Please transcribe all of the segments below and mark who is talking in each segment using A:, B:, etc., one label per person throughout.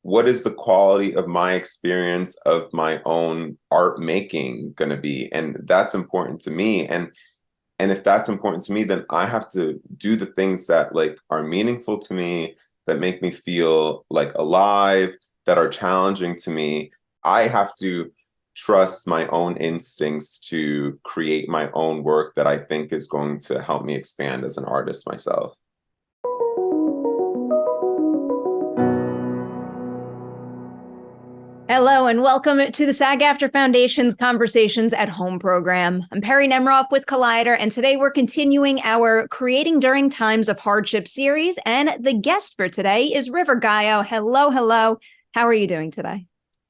A: what is the quality of my experience of my own art making going to be? And that's important to me. And if that's important to me, then I have to do the things that like are meaningful to me, that make me feel like alive, that are challenging to me. I have to trust my own instincts to create my own work that I think is going to help me expand as an artist myself.
B: Hello and welcome to the SAG-AFTRA Foundation's Conversations at Home program. I'm Perri Nemiroff with Collider, and today we're continuing our Creating During Times of Hardship series, and the guest for today is River Gallo. Hello, hello. How are you doing today?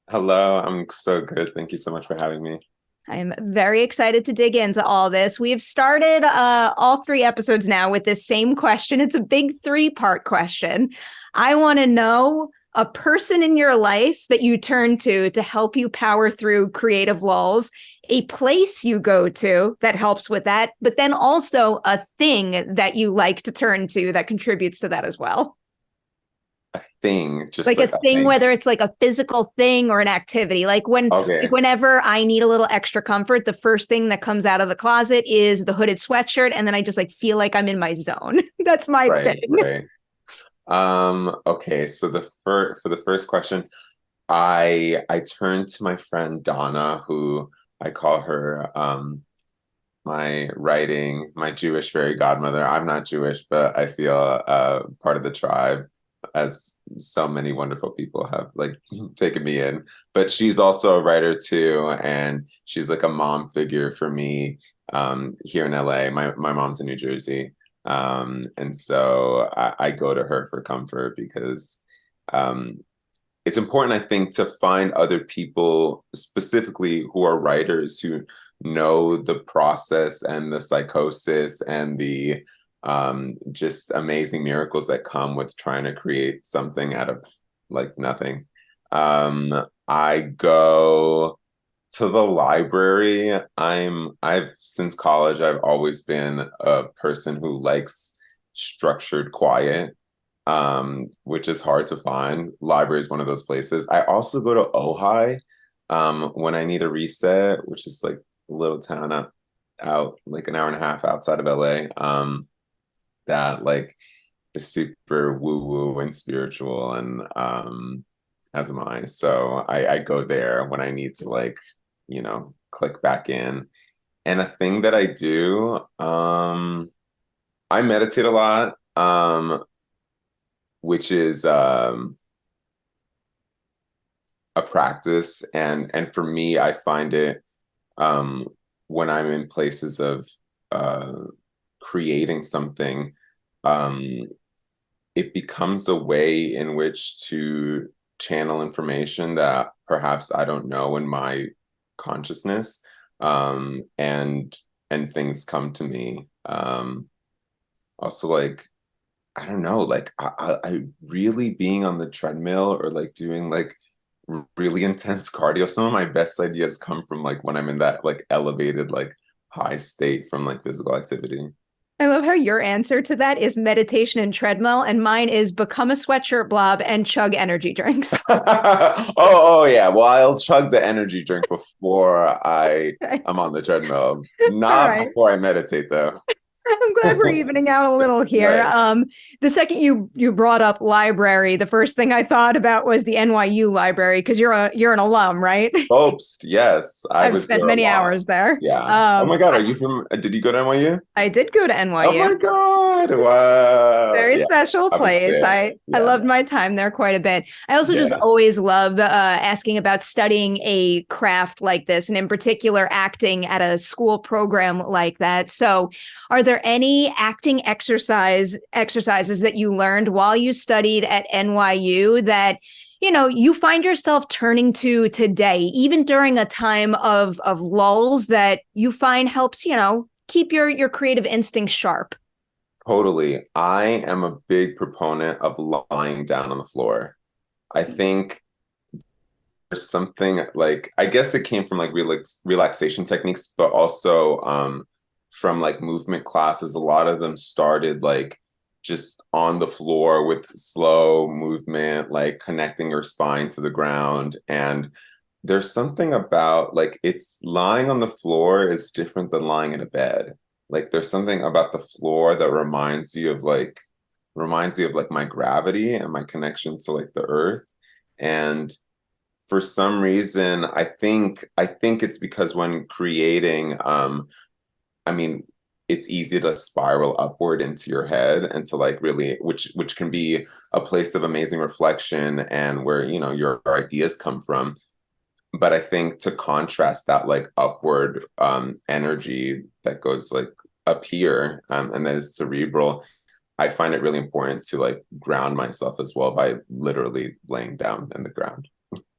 A: Hello, I'm so good. Thank you so much for having me.
B: I'm very excited to dig into all this. We've started all 3 episodes now with this same question. It's a big 3-part question. I want to know a person in your life that you turn to help you power through creative lulls, a place you go to that helps with that, but then also a thing that you like to turn to that contributes to that as well.
A: A thing, just
B: like a thing, whether it's like a physical thing or an activity. Like whenever I need a little extra comfort, the first thing that comes out of the closet is the hooded sweatshirt, and then I just like feel like I'm in my zone. That's my thing.
A: Right. Okay, so for the first question, I turn to my friend Donna, who I call her my Jewish fairy godmother. I'm not Jewish, but I feel part of the tribe, as so many wonderful people have like taken me in. But she's also a writer too, and she's like a mom figure for me here in LA. My mom's in New Jersey. And so I go to her for comfort because it's important, I think, to find other people specifically who are writers who know the process and the psychosis and the just amazing miracles that come with trying to create something out of like nothing. I go to the library. I've since college, I've always been a person who likes structured quiet, which is hard to find. Library is one of those places. I also go to Ojai when I need a reset, which is like a little town out like an hour and a half outside of LA. That like is super woo-woo and spiritual, and as am I. So I go there when I need to like, click back in. And a thing that I do, I meditate a lot, which is a practice. And for me, I find it when I'm in places of creating something, it becomes a way in which to channel information that perhaps I don't know in my consciousness, and things come to me. Also, like, I don't know, like I really being on the treadmill or like doing like really intense cardio. Some of my best ideas come from like when I'm in that like elevated like high state from like physical activity.
B: I love how your answer to that is meditation and treadmill, and mine is become a sweatshirt blob and chug energy drinks.
A: Oh yeah. Well, I'll chug the energy drink before I'm on the treadmill. Not
B: right.
A: Before I meditate though.
B: I'm glad we're evening out a little here. Right. The second you brought up library, the first thing I thought about was the NYU library, because you're an alum, right?
A: Oops, yes.
B: I've spent many hours there.
A: Yeah. Oh my God, did you go to NYU?
B: I did go to NYU.
A: Oh my God. Wow.
B: Very special place. I loved my time there quite a bit. I also just always love asking about studying a craft like this, and in particular, acting at a school program like that. So are there any acting exercises that you learned while you studied at NYU that you find yourself turning to today, even during a time of lulls, that you find helps, keep your creative instincts sharp?
A: Totally. I am a big proponent of lying down on the floor. I think there's something like, I guess it came from like relaxation techniques, but also from like movement classes. A lot of them started like just on the floor with slow movement, like connecting your spine to the ground. And there's something about like it's lying on the floor is different than lying in a bed. Like there's something about the floor that reminds you of like my gravity and my connection to like the earth. And for some reason, I think it's because when creating, I mean, it's easy to spiral upward into your head and to like really, which can be a place of amazing reflection and where, you know, your ideas come from. But I think to contrast that like upward energy that goes like up here and that is cerebral, I find it really important to like ground myself as well by literally laying down in the ground.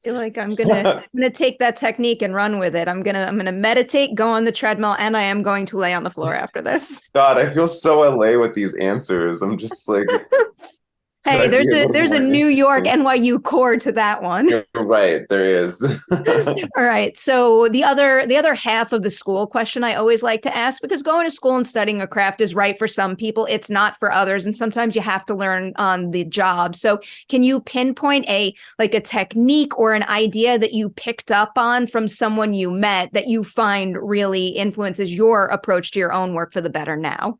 B: Feel like I'm gonna take that technique and run with it. I'm gonna meditate, go on the treadmill, and I am going to lay on the floor after this.
A: God, I feel so LA with these answers. I'm just like,
B: Hey, there's a New York NYU core to that one.
A: You're right, there is.
B: All right. So the other half of the school question I always like to ask, because going to school and studying a craft is right for some people, it's not for others, and sometimes you have to learn on the job. So can you pinpoint a technique or an idea that you picked up on from someone you met that you find really influences your approach to your own work for the better now?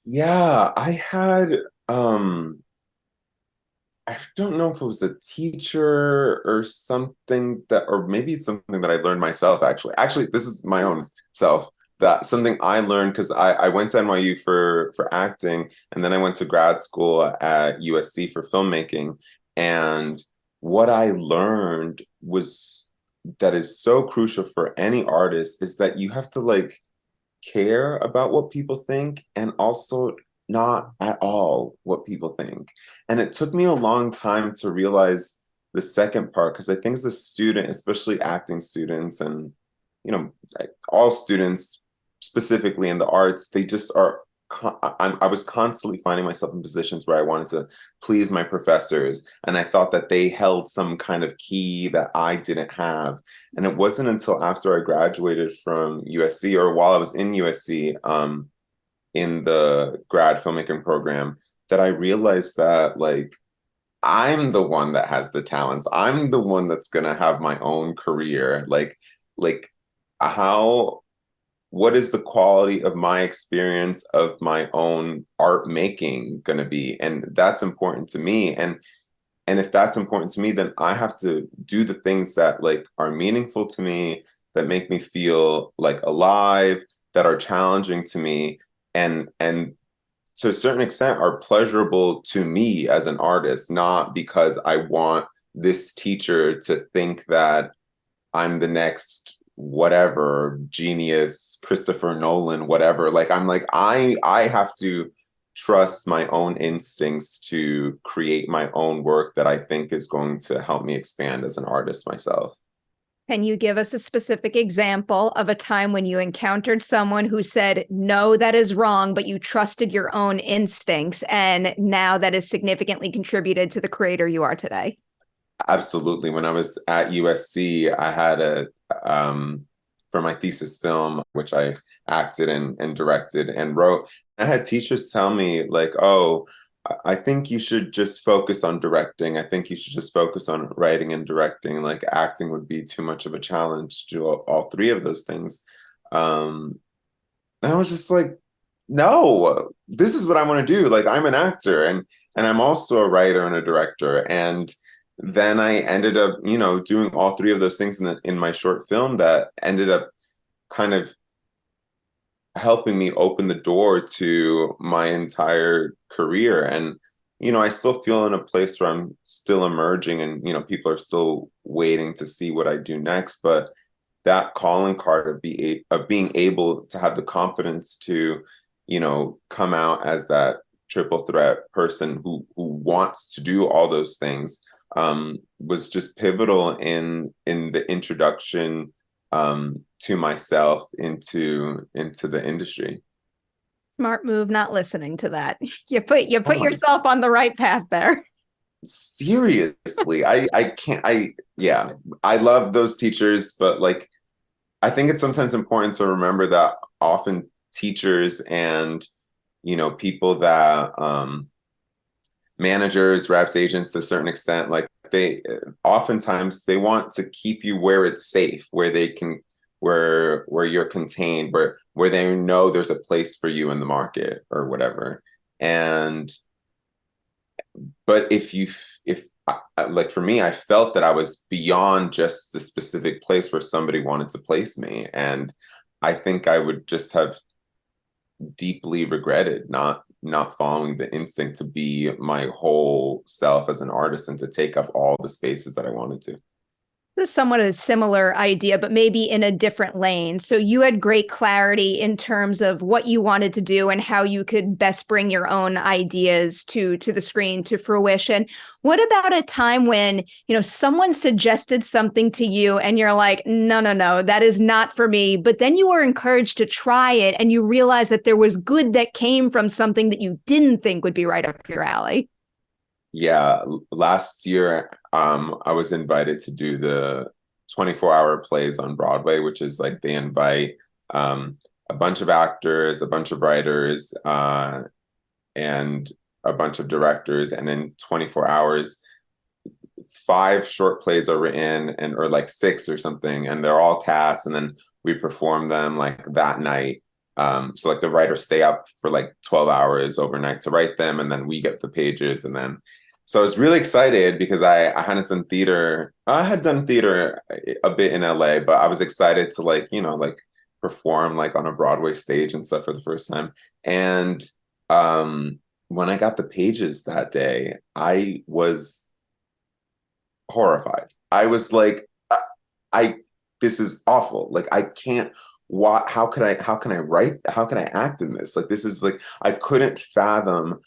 A: Yeah, I had I don't know if it was a teacher or something that, or maybe it's something that I learned myself, actually. Actually, this is my own self. That something I learned because I went to NYU for acting, and then I went to grad school at USC for filmmaking. And what I learned was that is so crucial for any artist is that you have to like care about what people think and also not at all what people think. And it took me a long time to realize the second part because I think as a student, especially acting students and you know like all students specifically in the arts, they just are I was constantly finding myself in positions where I wanted to please my professors, and I thought that they held some kind of key that I didn't have. And it wasn't until after I graduated from USC, or while I was in USC, in the grad filmmaking program, that I realized that like I'm the one that has the talents. I'm the one that's gonna have my own career. Like how what is the quality of my experience of my own art making going to be, and that's important to me. And if that's important to me, then I have to do the things that like are meaningful to me, that make me feel like alive, that are challenging to me, and to a certain extent are pleasurable to me as an artist, not because I want this teacher to think that I'm the next whatever genius, Christopher Nolan, whatever. Like I'm like I have to trust my own instincts to create my own work that I think is going to help me expand as an artist myself.
B: Can you give us a specific example of a time when you encountered someone who said, no, that is wrong, but you trusted your own instincts, and now that has significantly contributed to the creator you are today?
A: Absolutely. When I was at USC, I had a for my thesis film, which I acted and directed and wrote. I had teachers tell me like, "Oh, I think you should just focus on directing. I think you should just focus on writing and directing. Like acting would be too much of a challenge to do all three of those things." And I was just like, "No, this is what I want to do. Like I'm an actor and I'm also a writer and a director." And then I ended up, you know, doing all three of those things in my short film that ended up kind of helping me open the door to my entire career. And, you know, I still feel in a place where I'm still emerging and, you know, people are still waiting to see what I do next. But that calling card of being able to have the confidence to, you know, come out as that triple threat person who wants to do all those things was just pivotal in the introduction to myself into the industry.
B: Smart move, not listening to that. You put yourself on the right path there.
A: Seriously, I can't. Yeah, I love those teachers, but like I think it's sometimes important to remember that often teachers and people that managers, reps, agents to a certain extent, like they oftentimes they want to keep you where it's safe, where they can where you're contained, where they know there's a place for you in the market or whatever. And but if like for me, I felt that I was beyond just the specific place where somebody wanted to place me. And I think I would just have deeply regretted not following the instinct to be my whole self as an artist and to take up all the spaces that I wanted to.
B: This is somewhat a similar idea, but maybe in a different lane. So you had great clarity in terms of what you wanted to do and how you could best bring your own ideas to the screen to fruition. What about a time when, someone suggested something to you and you're like, no, that is not for me. But then you were encouraged to try it and you realized that there was good that came from something that you didn't think would be right up your alley?
A: Yeah, last year, I was invited to do the 24-hour plays on Broadway, which is like they invite a bunch of actors, a bunch of writers, and a bunch of directors, and in 24 hours, 5 short plays are written, or like 6 or something, and they're all cast, and then we perform them like that night. So like the writers stay up for like 12 hours overnight to write them, and then we get the pages, and then so I was really excited because I hadn't done theater. I had done theater a bit in LA, but I was excited to like perform like on a Broadway stage and stuff for the first time. And when I got the pages that day, I was horrified. I was like, I this is awful. Like I can't. What? How can I write? How can I act in this? Like this is like I couldn't fathom.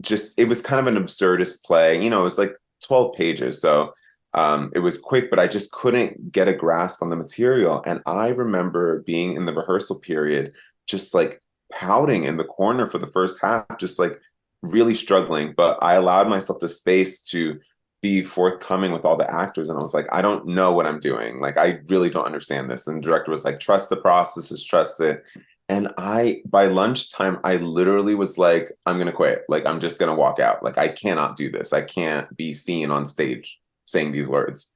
A: Just it was kind of an absurdist play. It was like 12 pages, so it was quick, but I just couldn't get a grasp on the material. And I remember being in the rehearsal period, just like pouting in the corner for the first half, just like really struggling. But I allowed myself the space to be forthcoming with all the actors, and I was like, I don't know what I'm doing. Like, I really don't understand this. And the director was like, trust the process, just trust it. And by lunchtime, I literally was like, I'm going to quit. Like, I'm just going to walk out. Like, I cannot do this. I can't be seen on stage saying these words.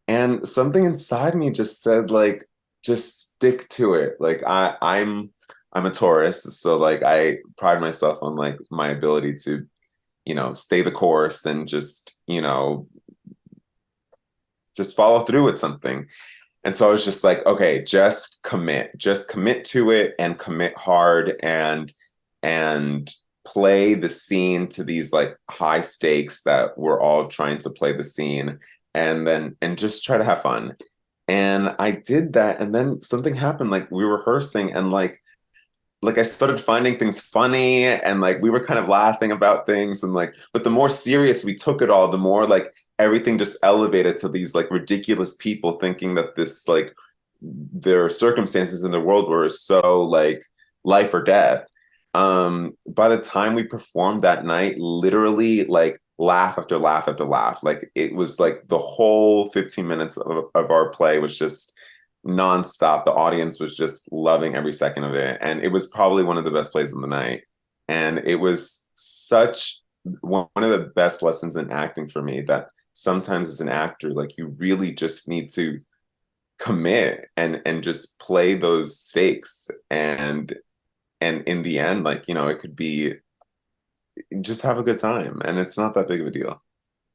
A: And something inside me just said, like, just stick to it. Like, I'm a Taurus. So like, I pride myself on like my ability to, stay the course and just follow through with something. And so I was just like, okay, just commit to it and commit hard and play the scene to these like high stakes that we're all trying to play the scene and just try to have fun. And I did that. And then something happened, like we were rehearsing and like I started finding things funny and like we were kind of laughing about things and like, but the more serious we took it all, the more like everything just elevated to these like ridiculous people thinking that this like their circumstances in the world were so like life or death. By the time we performed that night, literally like laugh after laugh after laugh. Like it was like the whole 15 minutes of our play was just nonstop. The audience was just loving every second of it. And it was probably one of the best plays of the night. And it was such one of the best lessons in acting for me that sometimes as an actor, like you really just need to commit and just play those stakes. And in the end, like, it could be just have a good time. And it's not that big of a deal.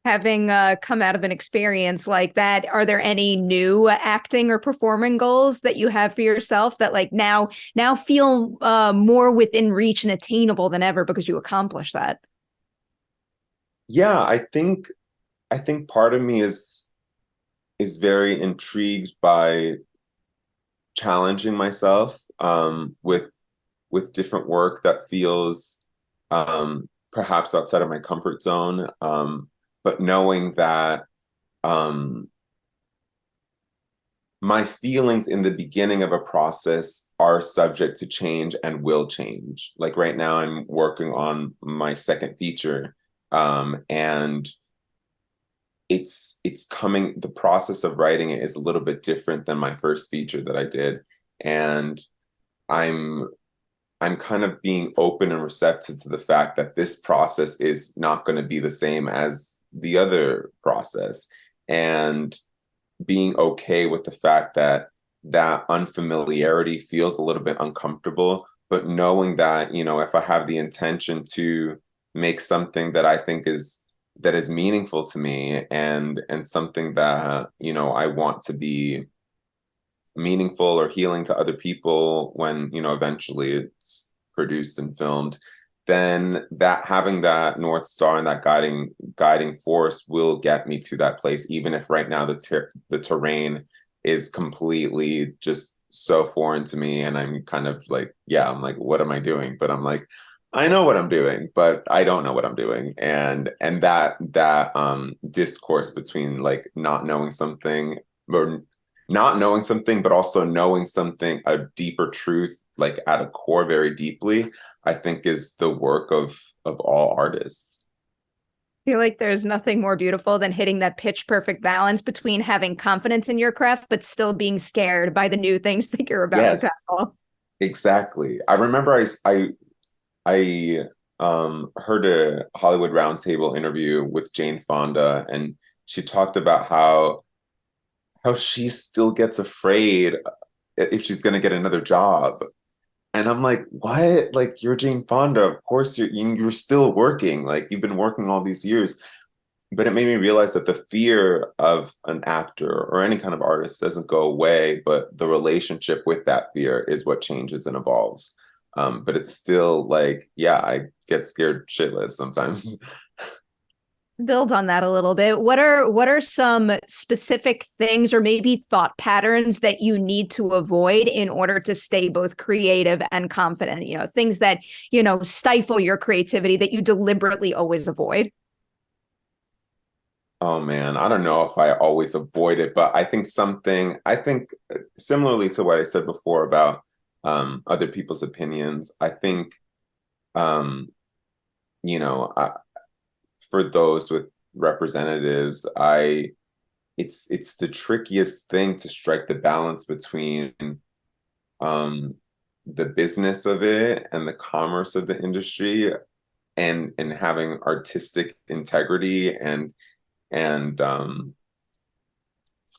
B: Having come out of an experience like that, are there any new acting or performing goals that you have for yourself that like now feel more within reach and attainable than ever because you accomplished that?
A: Yeah, I think part of me is very intrigued by challenging myself with different work that feels perhaps outside of my comfort zone. But knowing that my feelings in the beginning of a process are subject to change and will change. Like right now, I'm working on my second feature, and it's coming. The process of writing it is a little bit different than my first feature that I did, and I'm I'm kind of being open and receptive to the fact that this process is not going to be the same as the other process, and being okay with the fact that that unfamiliarity feels a little bit uncomfortable, but knowing that, you know, if I have the intention to make something that I think is meaningful to me, and something that, you know, I want to be meaningful or healing to other people when, you know, eventually it's produced and filmed, then that having that North Star and that guiding force will get me to that place, even if right now the terrain is completely just so foreign to me, and I'm kind of like, yeah, I'm like, what am I doing? But I'm like, I know what I'm doing, but I don't know what I'm doing. And that discourse between like not knowing something, or not knowing something, but also knowing something, a deeper truth, like at a core very deeply, I think is the work of all artists.
B: I feel like there's nothing more beautiful than hitting that pitch perfect balance between having confidence in your craft, but still being scared by the new things that you're about to
A: Yes,
B: tackle.
A: exactly. I remember I heard a Hollywood Roundtable interview with Jane Fonda, and she talked about how she still gets afraid if she's going to get another job. And I'm like, what? Like, you're Jane Fonda. Of course you're still working. Like, you've been working all these years. But it made me realize that the fear of an actor or any kind of artist doesn't go away, but the relationship with that fear is what changes and evolves. But it's still like, yeah, I get scared shitless sometimes.
B: Build on that a little bit. What are some specific things or maybe thought patterns that you need to avoid in order to stay both creative and confident? You know, things that, you know, stifle your creativity that you deliberately always avoid.
A: Oh man, I don't know if I always avoid it, but I think similarly to what I said before about other people's opinions, I think, um, you know, for those with representatives, it's the trickiest thing to strike the balance between um, the business of it and the commerce of the industry, and having artistic integrity and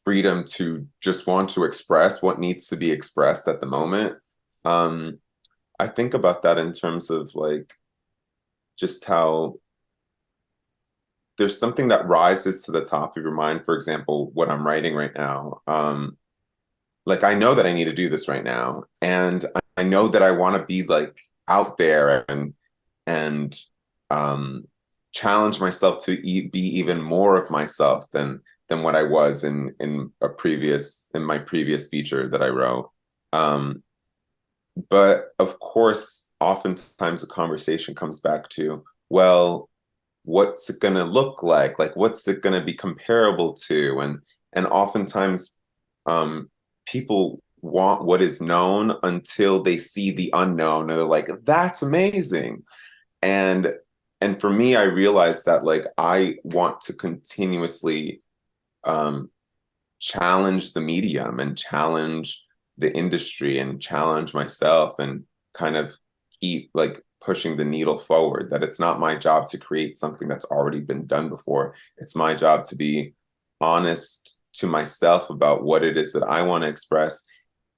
A: freedom to just want to express what needs to be expressed at the moment. Um, I think about that in terms of like just how there's something that rises to the top of your mind. For example, what I'm writing right now. Like I know that I need to do this right now, and I know that I want to be like out there and um, challenge myself to be even more of myself than what I was in my previous feature that I wrote. Um, but of course, oftentimes the conversation comes back to, well, what's it gonna look like? Like, what's it gonna be comparable to? And oftentimes, people want what is known until they see the unknown, and they're like, "That's amazing." And and for me, I realized that like I want to continuously um, challenge the medium and challenge the industry and challenge myself and kind of keep like pushing the needle forward, that it's not my job to create something that's already been done before. It's my job to be honest to myself about what it is that I want to express,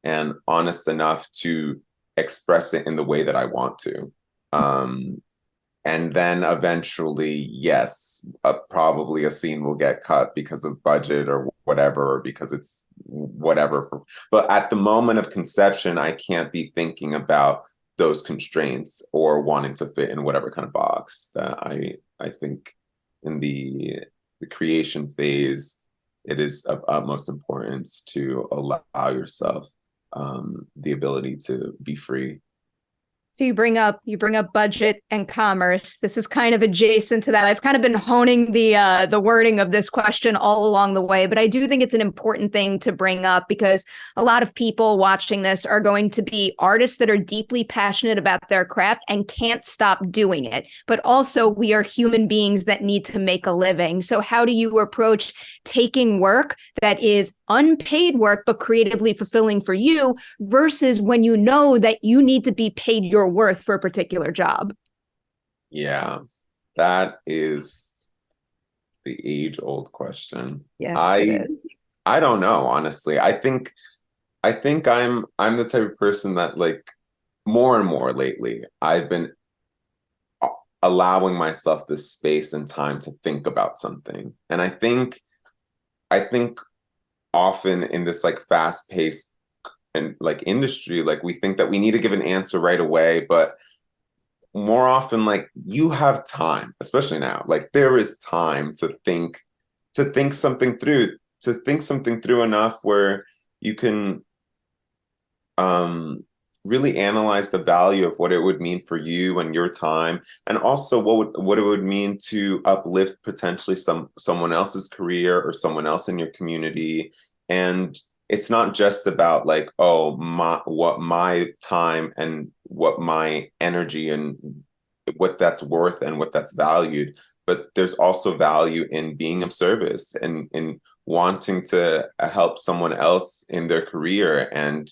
A: and honest enough to express it in the way that I want to. Um, and then eventually, yes, probably a scene will get cut because of budget or whatever, or because it's whatever. But at the moment of conception, I can't be thinking about those constraints or wanting to fit in whatever kind of box. That I think in the creation phase, it is of utmost importance to allow yourself the ability to be free.
B: So you bring up budget and commerce. This is kind of adjacent to that. I've kind of been honing the wording of this question all along the way, but I do think it's an important thing to bring up because a lot of people watching this are going to be artists that are deeply passionate about their craft and can't stop doing it. But also we are human beings that need to make a living. So how do you approach taking work that is unpaid work, but creatively fulfilling for you, versus when you know that you need to be paid your worth for a particular job?
A: Yeah, that is the age-old question.
B: Yes, it is.
A: I don't know, honestly. I think I'm the type of person that, like, more and more lately, I've been allowing myself this space and time to think about something. And I think often in this like fast-paced and like industry, like we think that we need to give an answer right away, but more often like you have time, especially now. Like there is time to think something through, to think something through enough where you can um really analyze the value of what it would mean for you and your time, and also what it would mean to uplift potentially someone else's career or someone else in your community. And it's not just about like, oh, my what my time and what my energy and what that's worth and what that's valued, but there's also value in being of service and in wanting to help someone else in their career, and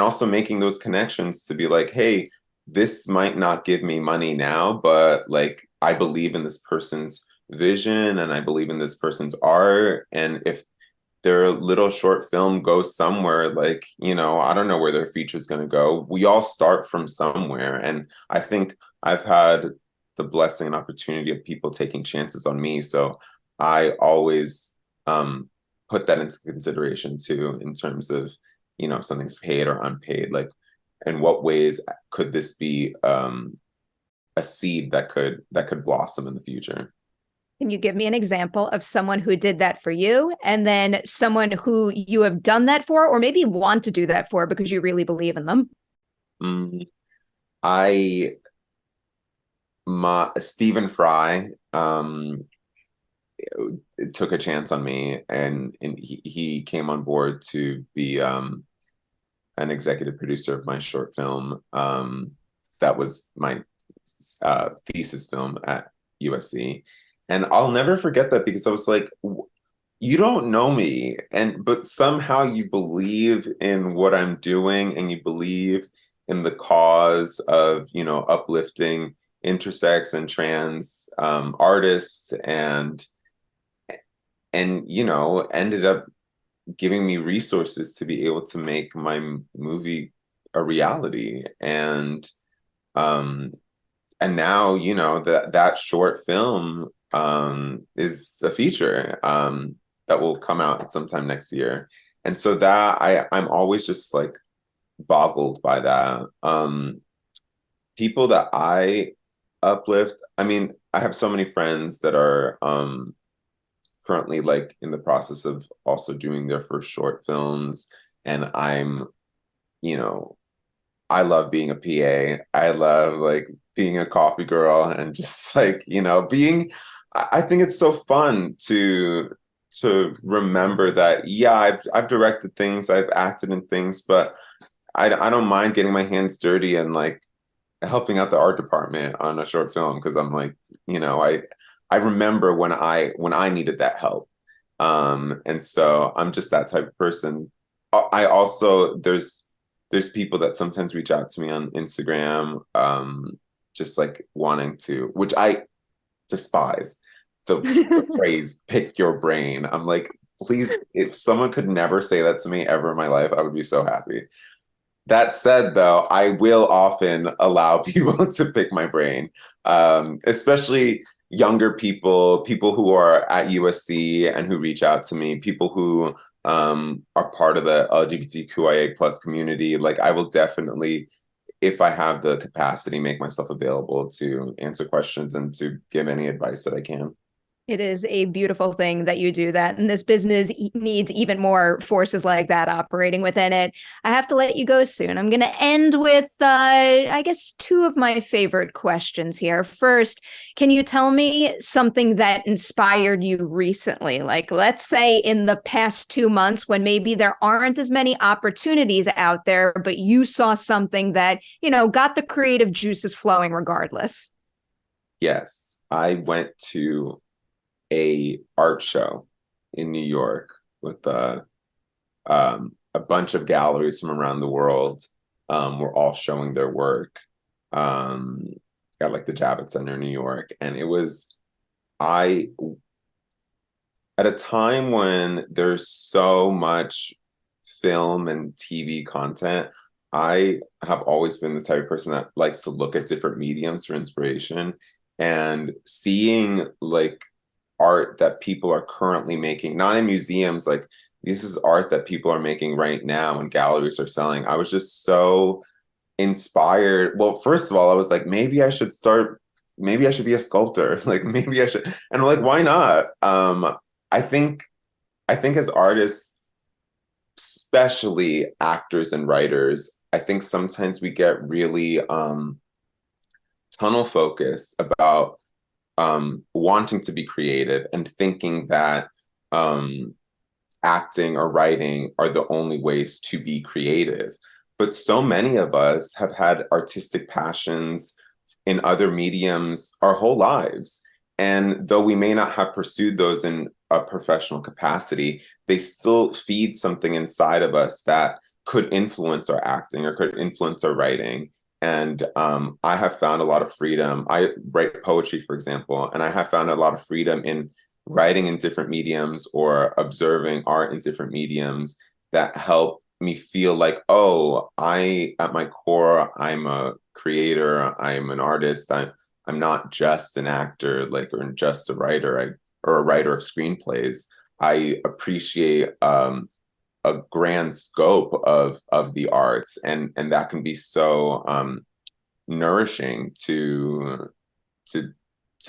A: also making those connections to be like, hey, this might not give me money now, but like I believe in this person's vision and I believe in this person's art. And if their little short film goes somewhere, like, you know, I don't know where their feature is going to go. We all start from somewhere. And I think I've had the blessing and opportunity of people taking chances on me. So I always put that into consideration too, in terms of, you know, if something's paid or unpaid, like in what ways could this be a seed that could blossom in the future.
B: Can you give me an example of someone who did that for you, and then someone who you have done that for, or maybe want to do that for because you really believe in them?
A: Mm, I my Stephen Fry took a chance on me, and he came on board to be an executive producer of my short film. That was my thesis film at USC. And I'll never forget that, because I was like, you don't know me, but somehow you believe in what I'm doing, and you believe in the cause of, you know, uplifting intersex and trans artists, and you know, ended up giving me resources to be able to make my movie a reality. Um and now, you know, that short film is a feature that will come out sometime next year. And so that I'm always just like boggled by that. People that I uplift, I mean, I have so many friends that are currently like in the process of also doing their first short films. And I'm, you know, I love being a PA. I love like being a coffee girl and just like, you know, I think it's so fun to remember that, yeah, I've directed things, I've acted in things, but I don't mind getting my hands dirty and like helping out the art department on a short film, because I'm like, you know, I remember when I needed that help. And so I'm just that type of person. I also there's people that sometimes reach out to me on Instagram, just like wanting to, which I despise the phrase "pick your brain." I'm like, please, if someone could never say that to me ever in my life, I would be so happy. That said, though, I will often allow people to pick my brain, especially younger people, people who are at USC and who reach out to me, people who are part of the LGBTQIA plus community. Like, I will definitely, if I have the capacity, make myself available to answer questions and to give any advice that I can.
B: It is a beautiful thing that you do that. And this business needs even more forces like that operating within it. I have to let you go soon. I'm going to end with, I guess, two of my favorite questions here. First, can you tell me something that inspired you recently? Like, let's say in the past 2 months, when maybe there aren't as many opportunities out there, but you saw something that, you know, got the creative juices flowing regardless.
A: Yes, I went to a art show in New York with a bunch of galleries from around the world were all showing their work at like the Javits Center in New York. And it was, I, at a time when there's so much film and TV content, I have always been the type of person that likes to look at different mediums for inspiration, and seeing like art that people are currently making, not in museums, like this is art that people are making right now and galleries are selling. I was just so inspired. Well, first of all, I was like, maybe I should be a sculptor. Like maybe I should, and I'm like, why not? I think as artists, especially actors and writers, I think sometimes we get really tunnel focused about wanting to be creative and thinking that acting or writing are the only ways to be creative. But so many of us have had artistic passions in other mediums our whole lives. And though we may not have pursued those in a professional capacity, they still feed something inside of us that could influence our acting or could influence our writing. And I have found a lot of freedom. I write poetry, for example, and I have found a lot of freedom in writing in different mediums or observing art in different mediums that help me feel like, oh, at my core, I'm a creator, I'm an artist, I'm not just an actor, like, or just a writer, or a writer of screenplays. I appreciate a grand scope of the arts, and that can be so nourishing to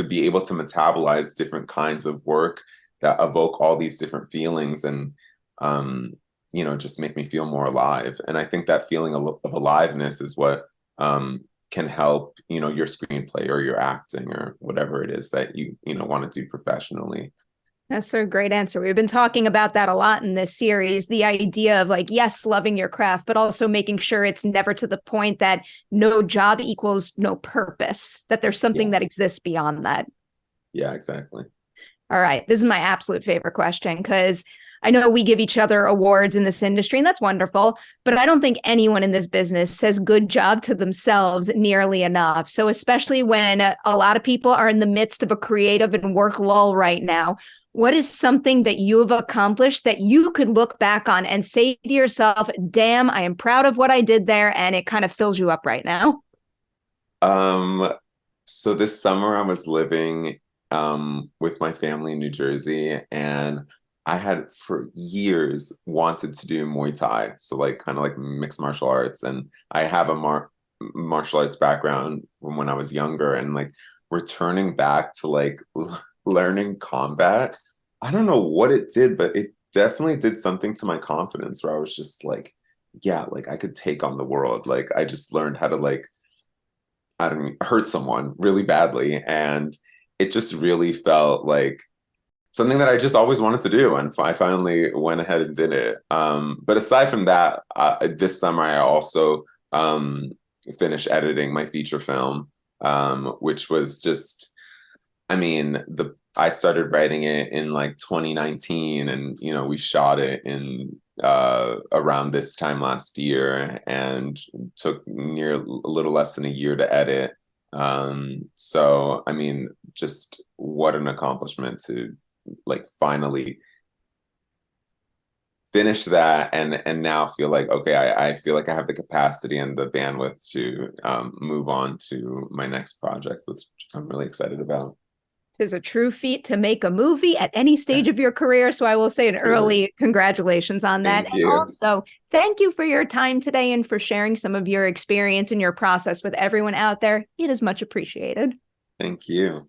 A: be able to metabolize different kinds of work that evoke all these different feelings, and just make me feel more alive. And I think that feeling of aliveness is what can help your screenplay or your acting or whatever it is that you want to do professionally.
B: That's a great answer. We've been talking about that a lot in this series, the idea of like, yes, loving your craft, but also making sure it's never to the point that no job equals no purpose, that there's something that exists beyond that.
A: Yeah, exactly.
B: All right. This is my absolute favorite question, because I know we give each other awards in this industry, and that's wonderful, but I don't think anyone in this business says good job to themselves nearly enough. So especially when a lot of people are in the midst of a creative and work lull right now, what is something that you have accomplished that you could look back on and say to yourself, damn, I am proud of what I did there, and it kind of fills you up right now?
A: So this summer I was living with my family in New Jersey, and I had for years wanted to do Muay Thai, so like kind of like mixed martial arts, and I have a martial arts background from when I was younger, and like returning back to like learning combat, I don't know what it did, but it definitely did something to my confidence where I was just like, yeah, like I could take on the world. Like I just learned how to like, I don't know, hurt someone really badly, and it just really felt like something that I just always wanted to do, and I finally went ahead and did it. But aside from that, this summer I also finished editing my feature film, which was just, I mean, I started writing it in like 2019, and we shot it in around this time last year, and took a little less than a year to edit. So I mean, just what an accomplishment to like finally finish that, and now feel like, okay, I feel like I have the capacity and the bandwidth to move on to my next project, which I'm really excited about.
B: It is a true feat to make a movie at any stage of your career. So I will say an early congratulations on that.
A: Thank
B: And
A: you.
B: also, thank you for your time today and for sharing some of your experience and your process with everyone out there. It is much appreciated.
A: Thank you.